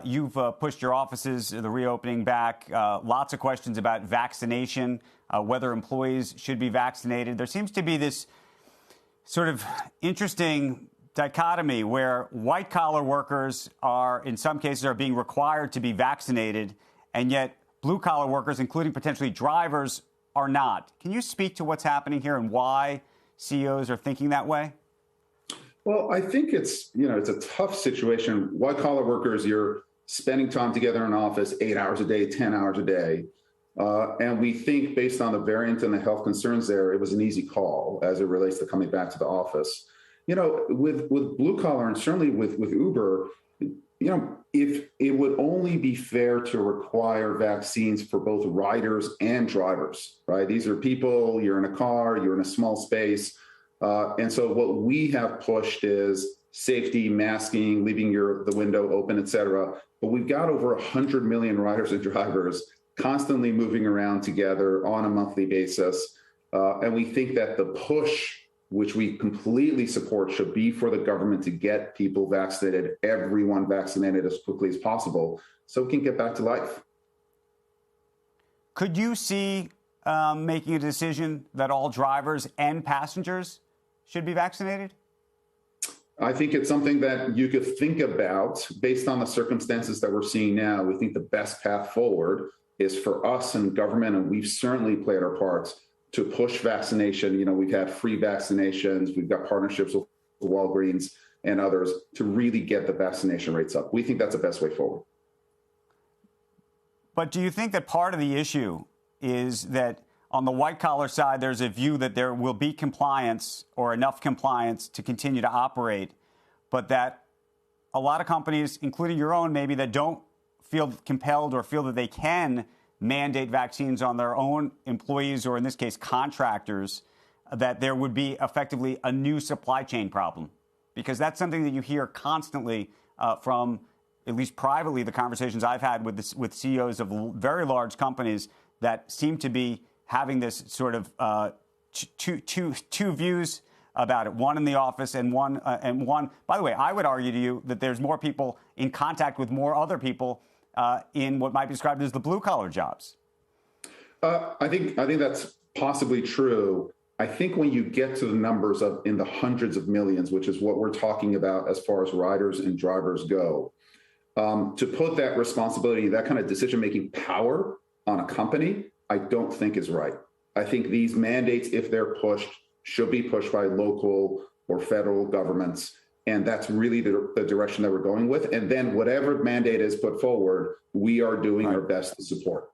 You've pushed your offices, the reopening back. Lots of questions about vaccination, whether employees should be vaccinated. There seems to be this sort of interesting dichotomy where white-collar workers are, in some cases, are being required to be vaccinated, and yet blue-collar workers, including potentially drivers, are not. Can you speak to what's happening here and why CEOs are thinking that way? Well, I think it's a tough situation. White-collar workers, you're spending time together in an office 8 hours a day, 10 hours a day. And we think based on the variant and the health concerns there, it was an easy call as it relates to coming back to the office. With blue collar and certainly with Uber, if it would only be fair to require vaccines for both riders and drivers, right? These are people, you're in a car, you're in a small space. And so what we have pushed is safety, masking, leaving the window open, et cetera. But we've got over 100 million riders and drivers constantly moving around together on a monthly basis. And we think that the push, which we completely support, should be for the government to get people vaccinated, everyone vaccinated as quickly as possible, so we can get back to life. Could you see making a decision that all drivers and passengers should be vaccinated? I think it's something that you could think about based on the circumstances that we're seeing now. We think the best path forward is for us and government, and we've certainly played our parts to push vaccination. We've had free vaccinations. We've got partnerships with Walgreens and others to really get the vaccination rates up. We think that's the best way forward. But do you think that part of the issue is that on the white-collar side, there's a view that there will be compliance or enough compliance to continue to operate, but that a lot of companies, including your own maybe, that don't feel compelled or feel that they can mandate vaccines on their own employees, or in this case, contractors, that there would be effectively a new supply chain problem? Because that's something that you hear constantly from, at least privately, the conversations I've had with CEOs of very large companies that seem to be having this sort of two views about it, one in the office and one. By the way, I would argue to you that there's more people in contact with more other people in what might be described as the blue-collar jobs. I think that's possibly true. I think when you get to the numbers in the hundreds of millions, which is what we're talking about as far as riders and drivers go, to put that responsibility, that kind of decision-making power on a company, I don't think is right. I think these mandates, if they're pushed, should be pushed by local or federal governments. And that's really the direction that we're going with. And then whatever mandate is put forward, we are doing our best to support.